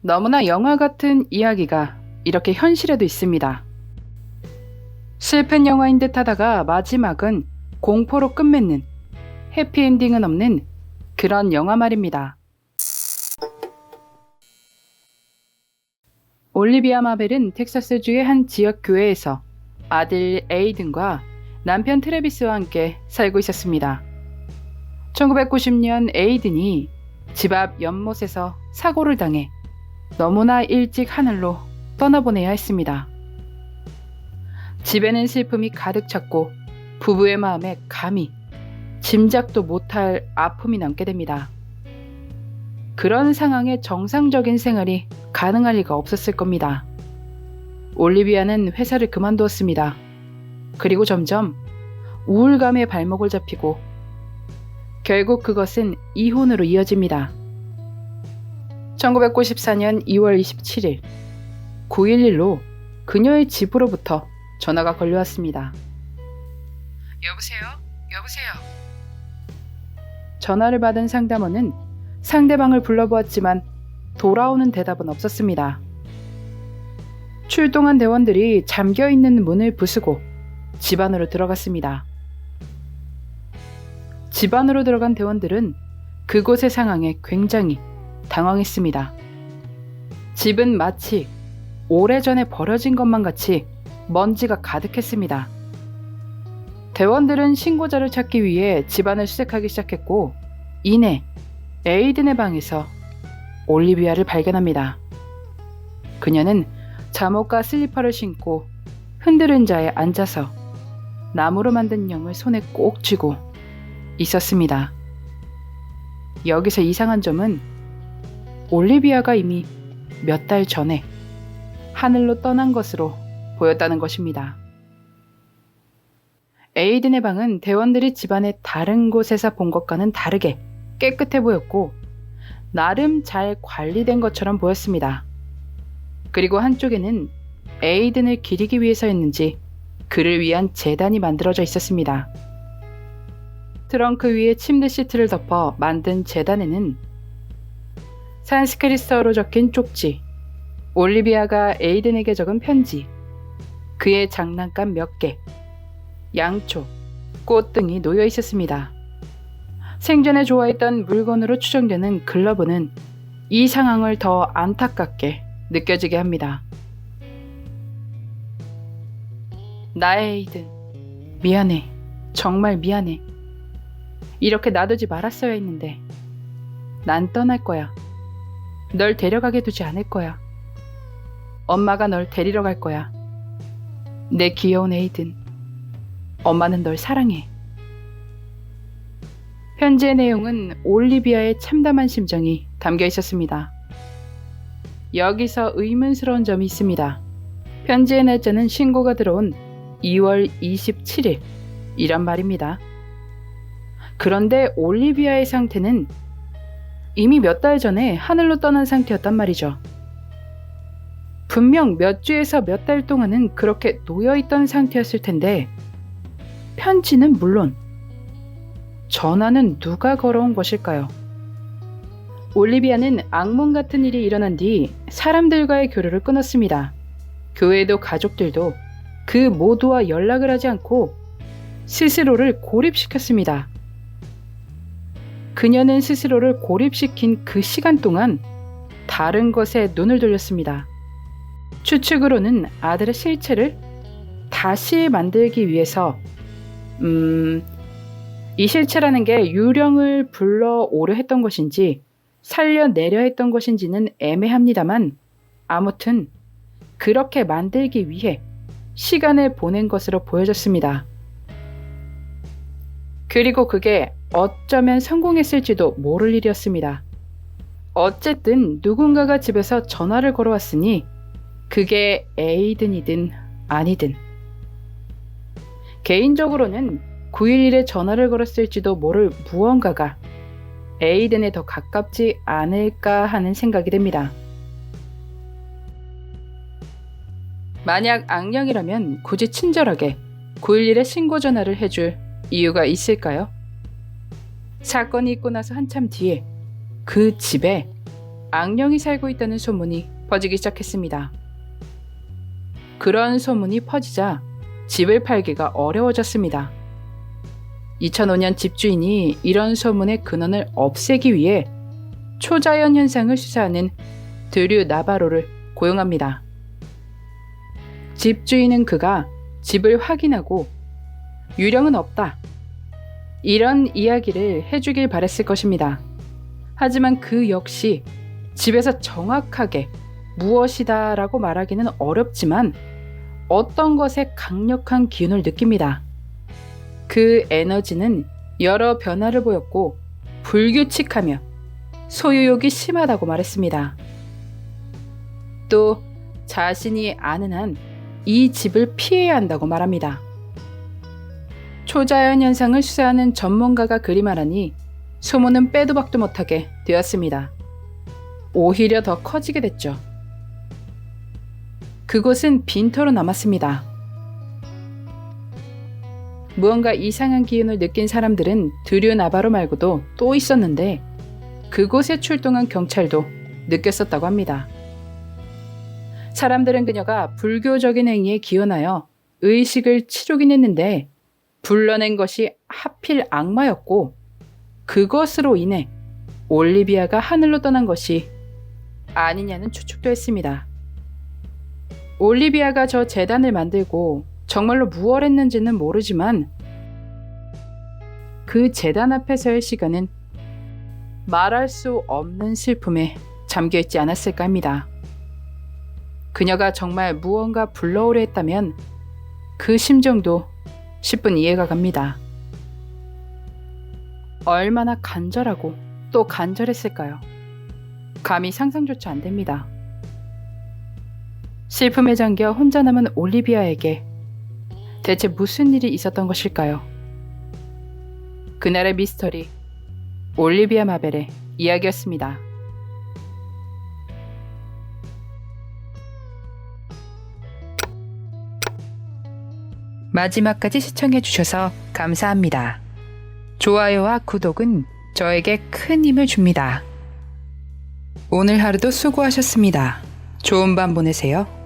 너무나 영화 같은 이야기가 이렇게 현실에도 있습니다. 슬픈 영화인 듯 하다가 마지막은 공포로 끝맺는 해피엔딩은 없는 그런 영화 말입니다. 올리비아 마벨은 텍사스주의 한 지역 교회에서 아들 에이든과 남편 트래비스와 함께 살고 있었습니다. 1990년 에이든이 집 앞 연못에서 사고를 당해 너무나 일찍 하늘로 떠나보내야 했습니다. 집에는 슬픔이 가득 찼고 부부의 마음에 감히 짐작도 못할 아픔이 남게 됩니다. 그런 상황에 정상적인 생활이 가능할 리가 없었을 겁니다. 올리비아는 회사를 그만두었습니다. 그리고 점점 우울감에 발목을 잡히고 결국 그것은 이혼으로 이어집니다. 1994년 2월 27일 911로 그녀의 집으로부터 전화가 걸려왔습니다. 여보세요? 여보세요? 전화를 받은 상담원은 상대방을 불러보았지만 돌아오는 대답은 없었습니다. 출동한 대원들이 잠겨있는 문을 부수고 집 안으로 들어갔습니다. 집 안으로 들어간 대원들은 그곳의 상황에 굉장히 당황했습니다. 집은 마치 오래전에 버려진 것만 같이 먼지가 가득했습니다. 대원들은 신고자를 찾기 위해 집안을 수색하기 시작했고 이내 에이든의 방에서 올리비아를 발견합니다. 그녀는 잠옷과 슬리퍼를 신고 흔들은 자에 앉아서 나무로 만든 영을 손에 꼭 쥐고 있었습니다. 여기서 이상한 점은 올리비아가 이미 몇 달 전에 하늘로 떠난 것으로 보였다는 것입니다. 에이든의 방은 대원들이 집안의 다른 곳에서 본 것과는 다르게 깨끗해 보였고 나름 잘 관리된 것처럼 보였습니다. 그리고 한쪽에는 에이든을 기리기 위해서였는지 그를 위한 제단이 만들어져 있었습니다. 트렁크 위에 침대 시트를 덮어 만든 제단에는 산스크리트어로 적힌 쪽지, 올리비아가 에이든에게 적은 편지, 그의 장난감 몇 개, 양초, 꽃 등이 놓여 있었습니다. 생전에 좋아했던 물건으로 추정되는 글러브는 이 상황을 더 안타깝게 느껴지게 합니다. 나의 에이든, 미안해. 정말 미안해. 이렇게 놔두지 말았어야 했는데 난 떠날 거야. 널 데려가게 두지 않을 거야. 엄마가 널 데리러 갈 거야. 내 귀여운 에이든, 엄마는 널 사랑해. 편지의 내용은 올리비아의 참담한 심정이 담겨 있었습니다. 여기서 의문스러운 점이 있습니다. 편지의 날짜는 신고가 들어온 2월 27일 이란 말입니다. 그런데 올리비아의 상태는 이미 몇 달 전에 하늘로 떠난 상태였단 말이죠. 분명 몇 주에서 몇 달 동안은 그렇게 놓여있던 상태였을 텐데 편지는 물론 전화는 누가 걸어온 것일까요? 올리비아는 악몽 같은 일이 일어난 뒤 사람들과의 교류를 끊었습니다. 교회도 가족들도 그 모두와 연락을 하지 않고 스스로를 고립시켰습니다. 그녀는 스스로를 고립시킨 그 시간 동안 다른 것에 눈을 돌렸습니다. 추측으로는 아들의 실체를 다시 만들기 위해서 이 실체라는 게 유령을 불러오려 했던 것인지 살려내려 했던 것인지는 애매합니다만 아무튼 그렇게 만들기 위해 시간을 보낸 것으로 보여졌습니다. 그리고 그게 어쩌면 성공했을지도 모를 일이었습니다. 어쨌든 누군가가 집에서 전화를 걸어왔으니 그게 에이든이든 아니든 개인적으로는 911에 전화를 걸었을지도 모를 무언가가 에이든에 더 가깝지 않을까 하는 생각이 듭니다. 만약 악령이라면 굳이 친절하게 911에 신고 전화를 해줄 이유가 있을까요? 사건이 있고 나서 한참 뒤에 그 집에 악령이 살고 있다는 소문이 퍼지기 시작했습니다. 그런 소문이 퍼지자 집을 팔기가 어려워졌습니다. 2005년 집주인이 이런 소문의 근원을 없애기 위해 초자연 현상을 수사하는 드류 나바로를 고용합니다. 집주인은 그가 집을 확인하고 유령은 없다, 이런 이야기를 해주길 바랬을 것입니다. 하지만 그 역시 집에서 정확하게 무엇이다 라고 말하기는 어렵지만 어떤 것에 강력한 기운을 느낍니다. 그 에너지는 여러 변화를 보였고 불규칙하며 소유욕이 심하다고 말했습니다. 또 자신이 아는 한 이 집을 피해야 한다고 말합니다. 초자연 현상을 수사하는 전문가가 그리 말하니 소문은 빼도 박도 못하게 되었습니다. 오히려 더 커지게 됐죠. 그곳은 빈터로 남았습니다. 무언가 이상한 기운을 느낀 사람들은 드류 나바로 말고도 또 있었는데 그곳에 출동한 경찰도 느꼈었다고 합니다. 사람들은 그녀가 불교적인 행위에 기원하여 의식을 치르긴 했는데 불러낸 것이 하필 악마였고 그것으로 인해 올리비아가 하늘로 떠난 것이 아니냐는 추측도 했습니다. 올리비아가 저 재단을 만들고 정말로 무엇을 했는지는 모르지만 그 재단 앞에서의 시간은 말할 수 없는 슬픔에 잠겨있지 않았을까 합니다. 그녀가 정말 무언가 불러오려 했다면 그 심정도 10분 이해가 갑니다. 얼마나 간절하고 또 간절했을까요? 감히 상상조차 안 됩니다. 슬픔에 잠겨 혼자 남은 올리비아에게 대체 무슨 일이 있었던 것일까요? 그날의 미스터리, 올리비아 마벨의 이야기였습니다. 마지막까지 시청해주셔서 감사합니다. 좋아요와 구독은 저에게 큰 힘을 줍니다. 오늘 하루도 수고하셨습니다. 좋은 밤 보내세요.